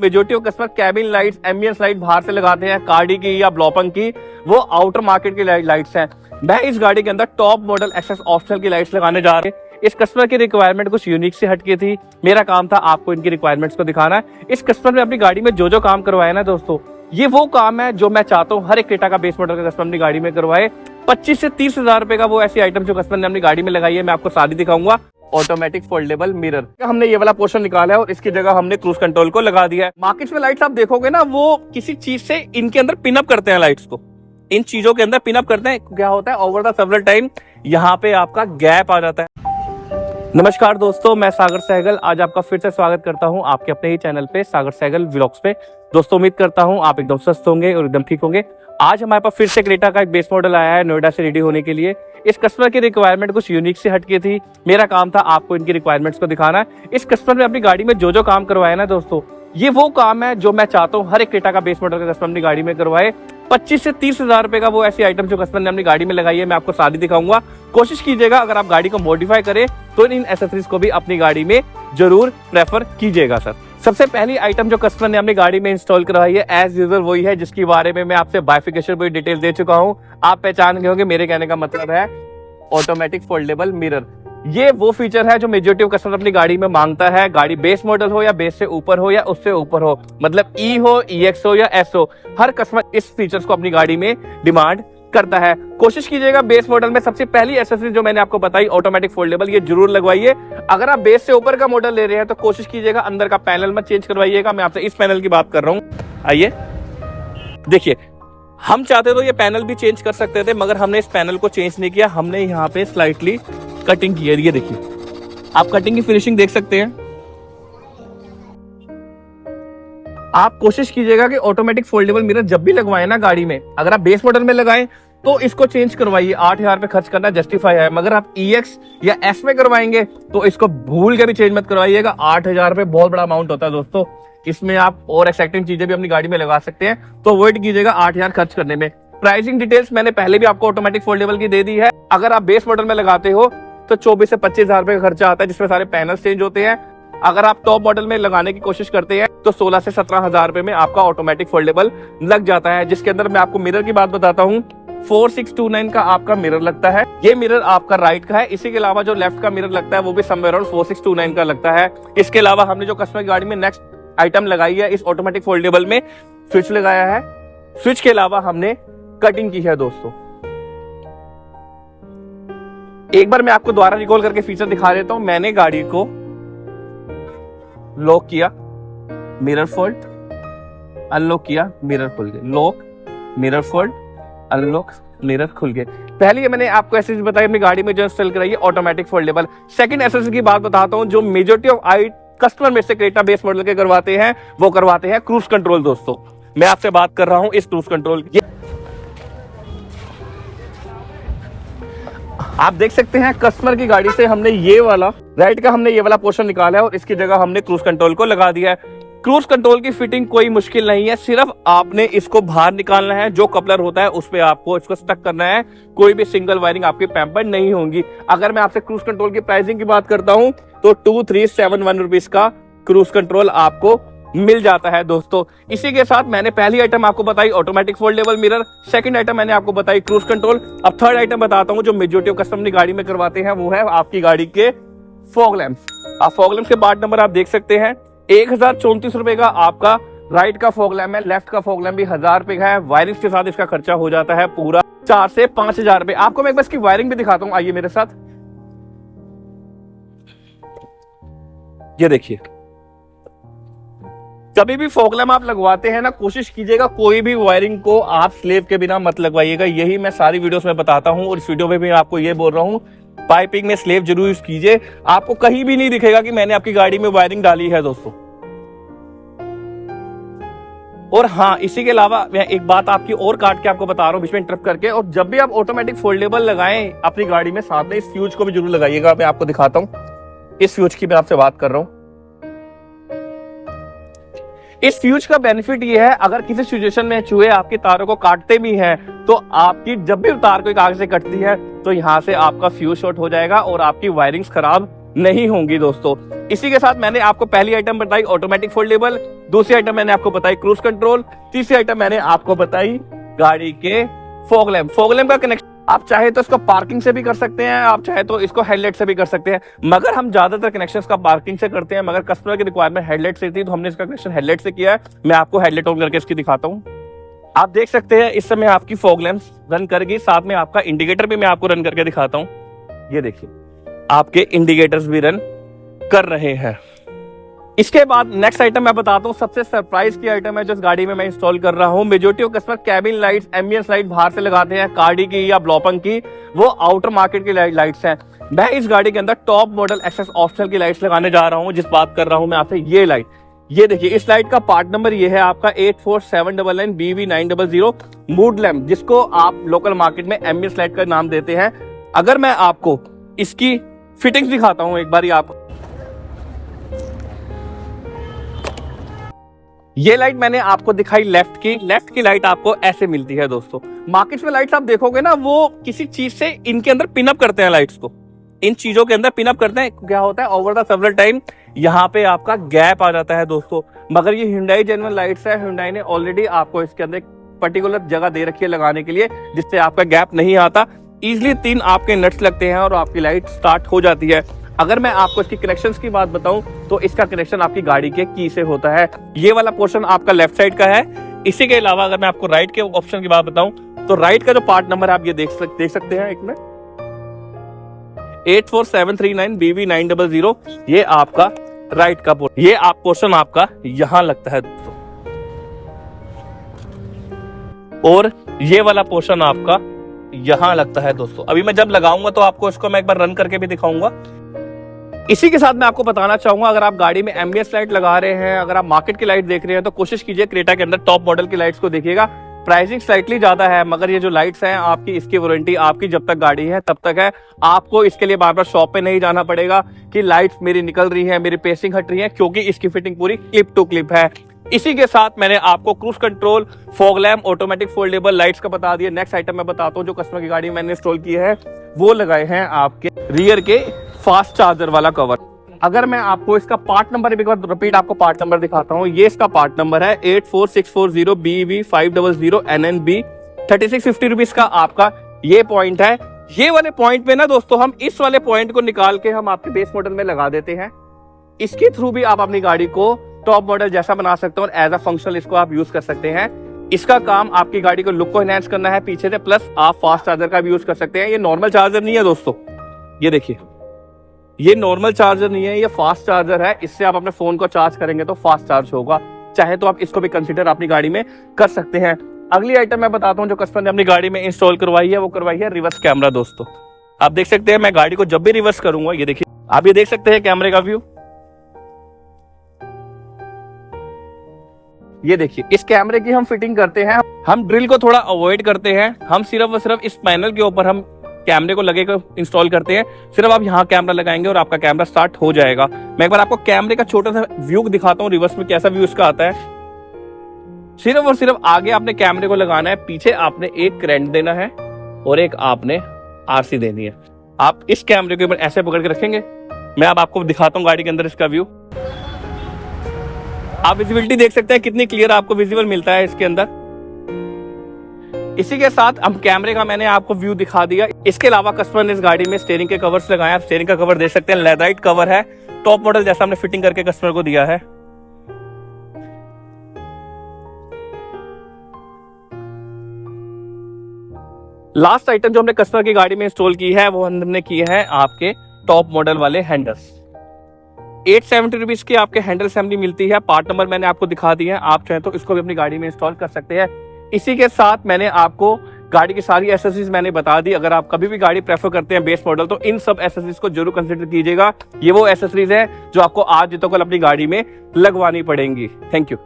Majority of customer cabin lights, ambience light बाहर से लगाते हैं, कार्डी की या ब्लॉपंग की, वो आउटर मार्केट की लाइट्स हैं। मैं इस गाड़ी के अंदर टॉप मॉडल एक्सेस ऑप्शनल की लाइट्स लगाने जा रहे हैं। इस कस्टमर की रिक्वायरमेंट कुछ यूनिक से हटके थी, मेरा काम था आपको इनकी रिक्वायरमेंट्स को दिखाना है। इस कस्टमर ने अपनी गाड़ी में जो जो काम करवाया ना दोस्तों, ये वो काम है जो मैं चाहता हूँ हर एक क्रेटा का बेस मॉडल का कस्टमर अपनी गाड़ी में करवाए। 25 से 30 हजार रुपए का वो ऐसी आइटम जो कस्टमर ने अपनी गाड़ी में लगाई है, मैं आपको सारी दिखाऊंगा। ऑटोमेटिक फोल्डेबल मिरर, हमने ये वाला पोर्शन निकाला है और इसकी जगह हमने क्रूज कंट्रोल को लगा दिया है। मार्केट में लाइट्स आप देखोगे ना, वो किसी चीज से इनके अंदर पिनअप करते हैं, लाइट्स को इन चीजों के अंदर पिनअप करते हैं। क्या होता है, ओवर द सेवरल टाइम यहाँ पे आपका गैप आ जाता है। नमस्कार दोस्तों, मैं सागर सहगल आज आपका फिर से स्वागत करता हूं आपके अपने ही चैनल पे सागर सहगल व्लॉग्स पे। दोस्तों उम्मीद करता हूं आप एकदम स्वस्थ होंगे और एकदम ठीक होंगे। आज हमारे पास फिर से क्रेटा का एक बेस मॉडल आया है नोएडा से रेडी होने के लिए। इस कस्टमर की रिक्वायरमेंट कुछ यूनिक से हटके थी, मेरा काम था आपको इनकी रिक्वायरमेंट्स को दिखाना है। इस कस्टमर ने अपनी गाड़ी में जो जो काम करवाया ना दोस्तों, ये वो काम है जो मैं चाहता हूँ हर एक क्रेटा का बेस मॉडल का कस्टमर अपनी गाड़ी में करवाए। 25 से 30 हजार रुपए का वो ऐसी आइटम जो कस्टमर ने अपनी गाड़ी में लगाई है, मैं आपको सारी दिखाऊंगा। कोशिश कीजिएगा अगर आप गाड़ी को मॉडिफाई करें तो इन एसेसरीज को भी अपनी गाड़ी में जरूर प्रेफर कीजिएगा सर। सबसे पहली आइटम जो कस्टमर ने अपनी गाड़ी में इंस्टॉल करवाई है, एज यूजुअल वही है जिसके बारे में मैं आपसे बाइफिकेशन पूरी डिटेल दे चुका हूँ। आप पहचान गए होंगे, मेरे कहने का मतलब है ऑटोमेटिक फोल्डेबल मिरर। ये वो फीचर है जो मेजॉरिटी ऑफ कस्टमर अपनी गाड़ी में मांगता है, गाड़ी बेस मॉडल हो या बेस से ऊपर हो या उससे ऊपर हो, मतलब ई हो, EX हो या S हो, हर कस्टमर इस फीचर्स को अपनी गाड़ी में डिमांड करता है। कोशिश कीजिएगा बेस मॉडल में सबसे पहली एक्सेसरी जो मैंने आपको बताई ऑटोमेटिक फोल्डेबल, ये जरूर लगवाइए। अगर आप बेस से ऊपर का मॉडल ले रहे हैं तो कोशिश कीजिएगा अंदर का पैनल मत चेंज करवाइएगा। मैं आपसे इस पैनल की बात कर रहा हूँ। आइए देखिए, हम चाहते तो ये पैनल भी चेंज कर सकते थे, मगर हमने इस पैनल को चेंज नहीं किया। हमने यहाँ पे स्लाइटली कटिंग की है। ये देखिए, आप कटिंग की फिनिशिंग देख सकते हैं। आप कोशिश कीजिएगा कि ऑटोमेटिक फोल्डेबल मिरर जब भी लगवाएं ना गाड़ी में, अगर आप बेस मॉडल में लगाएं तो इसको चेंज करवाइए। 8,000 रुपए खर्च करना जस्टिफाई है, मगर आप EX या S में करवाएंगे तो इसको भूल के भी चेंज मत करवाइएगा। 8,000 रुपए बहुत बड़ा अमाउंट होता है दोस्तों, इसमें आप और एक्साइटिंग चीजें भी अपनी गाड़ी में लगा सकते हैं, तो अवॉइड कीजिएगा 8,000 खर्च करने में। प्राइसिंग डिटेल्स मैंने पहले भी आपको ऑटोमेटिक फोल्डेबल की दे दी है। अगर आप बेस मॉडल में लगाते हो तो 24 से 25 हजार रुपए का खर्चा आता है, जिसमें सारे पैनल्स चेंज होते हैं। अगर आप टॉप मॉडल में लगाने की कोशिश करते हैं तो 16 से 17 हजार रुपए में आपका ऑटोमेटिक फोल्डेबल लग जाता है, जिसके अंदर मैं आपको मिरर की बात बताता हूँ। 4629 का आपका मिरर लगता है। ये मिरर आपका राइट का है। इसी के अलावा जो लेफ्ट का मिरर लगता है वो भी समवेयर अराउंड 4629 का लगता है। इसके अलावा हमने जो कस्टमर की गाड़ी में नेक्स्ट आइटम लगाई है इस ऑटोमेटिक फोल्डेबल में, स्विच लगाया है। स्विच के अलावा हमने कटिंग की है दोस्तों। एक बार मैं आपको दोबारा रिकॉल करके फीचर दिखा देता हूं। मैंने गाड़ी को लॉक किया, मिरर फोल्ड, अनलॉक किया, मिरर खुल गए, lock, mirror fold, unlock, mirror खुल गए। पहले मैंने आपको ऐसे बताया अपनी गाड़ी में जो इंस्टॉल कराई ऑटोमेटिक फोल्डेबल। सेकंड एक्सेसरी की बात बताता हूं जो मेजॉरिटी ऑफ कस्टमर में से क्रेटा बेस मॉडल के करवाते हैं, वो करवाते हैं क्रूज कंट्रोल। दोस्तों मैं आपसे बात कर रहा हूं इस क्रूज कंट्रोल की। आप देख सकते हैं कस्टमर की गाड़ी से हमने ये वाला राइट का हमने ये वाला पोर्शन निकाला है और इसकी जगह हमने क्रूज कंट्रोल को लगा दिया है। क्रूज कंट्रोल की फिटिंग कोई मुश्किल नहीं है, सिर्फ आपने इसको बाहर निकालना है। जो कपलर होता है उस पे आपको इसको स्टक करना है, कोई भी सिंगल वायरिंग आपकी पैम्पर नहीं होगी। अगर मैं आपसे क्रूज कंट्रोल की प्राइसिंग की बात करता हूं तो 2371 रुपीज का क्रूज कंट्रोल आपको मिल जाता है दोस्तों। इसी के साथ मैंने पहली आइटम आपको बताई automatic foldable mirror, second item मैंने आपको बताई क्रूज कंट्रोल। अब थर्ड आइटम बताता हूं जो मेजॉरिटी ऑफ कस्टमर गाड़ी में करवाते हैं, वो है आपकी गाड़ी के फॉग लैंप्स। आप फॉग लैंप्स के पार्ट नंबर आप देख सकते हैं। 1034 रुपए का आपका राइट का फॉग लैंप है, लेफ्ट का फॉग लैंप भी 1000 रुपए का है। वायरिंग के साथ इसका खर्चा हो जाता है पूरा 4 से 5 हजार रुपए। आपको मैं एक बार इसकी वायरिंग भी दिखाता हूं, आइए मेरे साथ। ये देखिए, कभी भी फॉग लैंप आप लगवाते हैं ना, कोशिश कीजिएगा कोई भी वायरिंग को आप स्लेव के बिना मत लगवाइएगा। यही मैं सारी वीडियोस में बताता हूं और इस वीडियो में भी आपको ये बोल रहा हूं, पाइपिंग में स्लेव जरूर यूज कीजिए। आपको कहीं भी नहीं दिखेगा कि मैंने आपकी गाड़ी में वायरिंग डाली है दोस्तों। और हाँ, इसी के अलावा मैं एक बात आपकी और काट के आपको बता रहा हूं बीच में इंटरप्ट करके, और जब भी आप ऑटोमेटिक फोल्डेबल लगाएं अपनी गाड़ी में, साथ में इस फ्यूज को भी जरूर लगाइएगा। मैं आपको दिखाता हूं, इस फ्यूज की मैं आपसे बात कर रहा हूं। इस फ्यूज का बेनिफिट ये है, अगर किसी सिचुएशन में चूहे आपकी तारों को काटते भी हैं तो आपकी जब भी तार कोई आग से कटती है तो यहाँ से आपका फ्यूज शॉर्ट हो जाएगा और आपकी वायरिंग्स खराब नहीं होंगी दोस्तों। इसी के साथ मैंने आपको पहली आइटम बताई ऑटोमेटिक फोल्डेबल, दूसरी आइटम मैंने आपको बताई क्रूज कंट्रोल, तीसरी आइटम मैंने आपको बताई गाड़ी के फॉग लैम्प। फॉग लैम्प का कनेक्शन आप चाहे तो इसको पार्किंग से भी कर सकते हैं, आप चाहे तो इसको हेडलाइट से भी कर सकते हैं, मगर हम ज्यादातर कनेक्शंस का पार्किंग से करते हैं, मगर कस्टमर की रिक्वायरमेंट हेडलाइट से थी तो हमने इसका कनेक्शन हेडलाइट से किया है। मैं आपको हेडलाइट ऑन करके इसकी दिखाता हूँ। आप देख सकते हैं इस समय आपकी फॉग लैंप्स रन करेगी, साथ में आपका इंडिकेटर भी मैं आपको रन करके दिखाता हूँ। ये देखिए आपके इंडिकेटर्स भी रन कर रहे हैं। इसके बाद नेक्स्ट आइटम मैं बताता हूँ, सबसे सरप्राइज की आइटम है जो इस गाड़ी में मैं इंस्टॉल कर रहा हूँ। Majority of customer cabin lights, ambience light बाहर से लगाते हैं, कार्डी की या ब्लॉपंग की, वो आउटर मार्केट की लाइट्स हैं। मैं इस गाड़ी के अंदर टॉप मॉडल एक्सेस ऑप्शनल की लाइट्स लगाने जा रहा हूँ। जिस बात कर रहा हूँ मैं आपसे, ये लाइट, ये देखिए इस लाइट का पार्ट नंबर ये है आपका 84799 BV900 मूड लैम्प, जिसको आप लोकल मार्केट में एम्बियंस लाइट का नाम देते हैं। अगर मैं आपको इसकी फिटिंग्स दिखाता हूँ एक बार, आपको ये लाइट मैंने आपको दिखाई लेफ्ट की लाइट आपको ऐसे मिलती है दोस्तों। मार्केट में लाइट्स आप देखोगे ना, वो किसी चीज से इनके अंदर पिनअप करते हैं लाइट्स को, इन चीजों के अंदर पिनअप करते हैं। क्या होता है, ओवर द सेवरल टाइम यहाँ पे आपका गैप आ जाता है दोस्तों। मगर ये Hyundai जेन्युइन लाइट्स है, Hyundai ने ऑलरेडी आपको इसके अंदर एक पर्टिकुलर जगह दे रखी है लगाने के लिए, जिससे आपका गैप नहीं आता। इजिली 3 आपके नट्स लगते हैं और आपकी लाइट स्टार्ट हो जाती है। अगर मैं आपको इसकी कनेक्शंस की बात बताऊं तो इसका कनेक्शन आपकी गाड़ी के की से होता है। ये वाला पोर्शन आपका लेफ्ट साइड का है। इसी के अलावा अगर मैं आपको राइट के ऑप्शन की बात बताऊं तो राइट का जो पार्ट नंबर आप ये देख सकते हैं, एक मिनट, 84739 BV900, ये आपका राइट का पोर्शन, ये आप पोर्शन आपका यहां लगता है दोस्तों, और ये वाला पोर्शन आपका यहां लगता है दोस्तों। अभी मैं जब लगाऊंगा तो आपको इसको मैं एक बार रन करके भी दिखाऊंगा। इसी के साथ मैं आपको बताना चाहूंगा, अगर आप गाड़ी में एम्बियंस लाइट लगा रहे हैं, अगर आप मार्केट की लाइट देख रहे हैं, तो कोशिश कीजिए क्रेटा के अंदर टॉप मॉडल की लाइट्स को देखिएगा। प्राइसिंग स्लाइटली ज्यादा है, मगर ये जो लाइट्स हैं आपकी, इसकी वारंटी आपकी जब तक गाड़ी है तब तक है। आपको इसके लिए बार बार शॉप पे नहीं जाना पड़ेगा कि लाइट्स मेरी निकल रही है, मेरी पेसिंग हट रही है, क्योंकि इसकी फिटिंग पूरी क्लिप टू क्लिप है। इसी के साथ मैंने आपको cruise control, fog lamp, automatic foldable lights का बता दिया। नेक्स्ट आइटम मैं बताता हूँ जो कस्टमर की गाड़ी में मैंने इंस्टॉल किया है, वो लगाए हैं आपके रियर के फास्ट चार्जर वाला कवर। अगर मैं आपको इसका पार्ट नंबर एक बार रिपीट आपको पार्ट नंबर दिखाता हूँ, ये इसका पार्ट नंबर है 84640 BV500 NNB। 3650 रुपीज का आपका ये पॉइंट है। ये वाले पॉइंट पे ना दोस्तों, हम इस वाले पॉइंट को निकाल के हम आपके बेस मॉडल में लगा देते हैं। इसके थ्रू भी आप अपनी गाड़ी को टॉप मॉडल जैसा बना सकते हो और एज अ फंक्शनल इसको आप यूज कर सकते हैं। इसका काम आपकी गाड़ी को लुक को एनहांस करना है पीछे से, प्लस आप फास्ट चार्जर का भी यूज कर सकते हैं। ये नॉर्मल चार्जर नहीं है दोस्तों, ये देखिए, ये नॉर्मल चार्जर नहीं है, ये फास्ट चार्जर है। इससे आप अपने फोन को चार्ज करेंगे तो फास्ट चार्ज होगा। चाहे तो आप इसको भी कंसीडर अपनी गाड़ी में कर सकते हैं। अगली आइटम मैं बताता हूँ जो कस्टमर ने अपनी गाड़ी में इंस्टॉल करवाई है, वो करवाई है रिवर्स कैमरा दोस्तों। आप देख सकते हैं मैं गाड़ी को जब भी रिवर्स करूंगा, ये देखिए आप ये देख सकते हैं कैमरे का व्यू। ये देखिए इस कैमरे की हम फिटिंग करते हैं, हम ड्रिल को थोड़ा अवॉइड करते हैं। हम सिर्फ और सिर्फ इस पैनल के ऊपर हम कैमरे को लगे इंस्टॉल करते हैं। सिर्फ आप यहाँ कैमरा लगाएंगे और आपका कैमरा स्टार्ट हो जाएगा। मैं एक बार आपको कैमरे का छोटा सा व्यू दिखाता हूँ रिवर्स में कैसा व्यू इसका आता है। सिर्फ और सिर्फ आगे आपने कैमरे को लगाना है, पीछे आपने एक करंट देना है और एक आपने आरसी देनी है। आप इस कैमरे के ऊपर ऐसे पकड़ के रखेंगे। मैं अब आपको दिखाता हूँ गाड़ी के अंदर इसका व्यू। आप विजिबिलिटी देख सकते हैं कितनी क्लियर आपको विजिबल मिलता है इसके अंदर। इसी के साथ हम कैमरे का मैंने आपको व्यू दिखा दिया। इसके अलावा कस्टमर ने इस गाड़ी में स्टीयरिंग के कवर्स लगाए। आप स्टीयरिंग का कवर देख सकते हैं, लेदराइट कवर है, टॉप मॉडल जैसा हमने फिटिंग करके कस्टमर को दिया है। लास्ट आइटम जो हमने कस्टमर की गाड़ी में इंस्टॉल की है, वो हमने की है आपके टॉप मॉडल वाले हैंडल्स। 870 रुपीज की आपके हैंडल असेंबली मिलती है। पार्ट नंबर मैंने आपको दिखा दिया है, आप चाहे तो इसको भी अपनी गाड़ी में इंस्टॉल कर सकते हैं। इसी के साथ मैंने आपको गाड़ी की सारी एसेसरीज मैंने बता दी। अगर आप कभी भी गाड़ी प्रेफर करते हैं बेस मॉडल, तो इन सब एसेसरीज को जरूर कंसिडर कीजिएगा। ये वो एसेसरीज है जो आपको आज तो कल अपनी गाड़ी में लगवानी पड़ेंगी। Thank you.